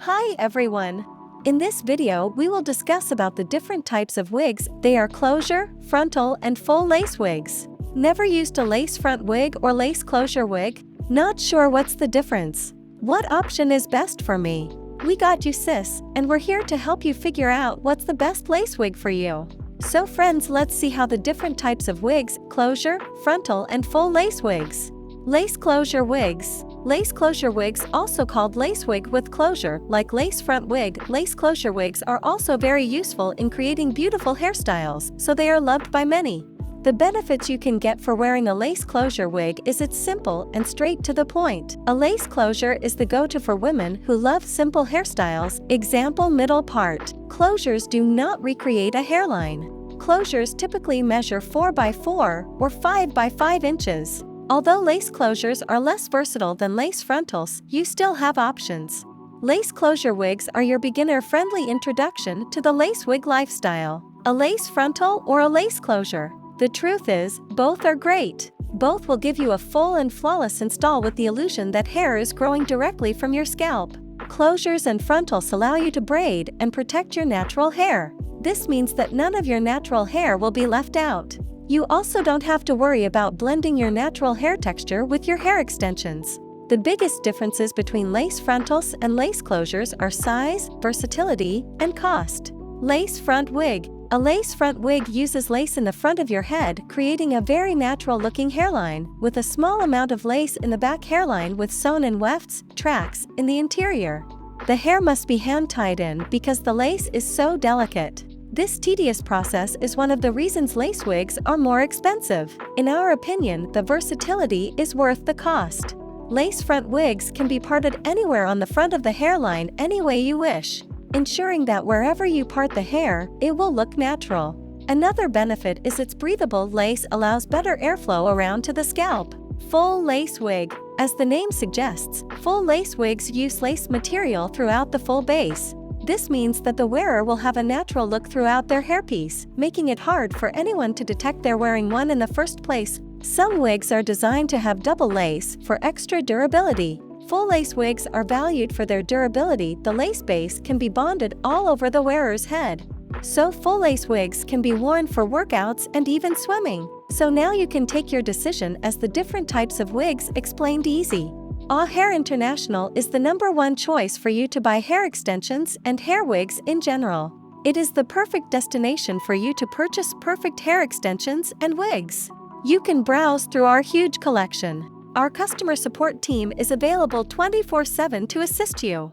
Hi everyone! In this video we will discuss about the different types of wigs. They are closure, frontal and full lace wigs. Never used a lace front wig or lace closure wig? Not sure what's the difference? What option is best for me? We got you sis, and we're here to help you figure out what's the best lace wig for you. So friends, let's see how the different types of wigs, closure, frontal and full lace wigs. Lace closure wigs. Lace closure wigs, also called lace wig with closure, like lace front wig. Lace closure wigs are also very useful in creating beautiful hairstyles, so they are loved by many. The benefits you can get for wearing a lace closure wig is it's simple and straight to the point. A lace closure is the go-to for women who love simple hairstyles. Example: middle part. Closures do not recreate a hairline. Closures typically measure 4 by 4 or 5 by 5 inches. Although lace closures are less versatile than lace frontals, you still have options. Lace closure wigs are your beginner-friendly introduction to the lace wig lifestyle. A lace frontal or a lace closure? The truth is, both are great. Both will give you a full and flawless install with the illusion that hair is growing directly from your scalp. Closures and frontals allow you to braid and protect your natural hair. This means that none of your natural hair will be left out. You also don't have to worry about blending your natural hair texture with your hair extensions. The biggest differences between lace frontals and lace closures are size, versatility, and cost. Lace front wig. A lace front wig uses lace in the front of your head, creating a very natural-looking hairline, with a small amount of lace in the back hairline with sewn-in wefts, tracks, in the interior. The hair must be hand-tied in because the lace is so delicate. This tedious process is one of the reasons lace wigs are more expensive. In our opinion, the versatility is worth the cost. Lace front wigs can be parted anywhere on the front of the hairline any way you wish, ensuring that wherever you part the hair, it will look natural. Another benefit is its breathable lace allows better airflow around to the scalp. Full lace wig. As the name suggests, full lace wigs use lace material throughout the full base. This means that the wearer will have a natural look throughout their hairpiece, making it hard for anyone to detect they're wearing one in the first place. Some wigs are designed to have double lace for extra durability. Full lace wigs are valued for their durability. The lace base can be bonded all over the wearer's head. So full lace wigs can be worn for workouts and even swimming. So now you can take your decision as the different types of wigs explained easy. Hair International is the #1 choice for you to buy hair extensions and hair wigs in general. It is the perfect destination for you to purchase perfect hair extensions and wigs. You can browse through our huge collection. Our customer support team is available 24/7 to assist you.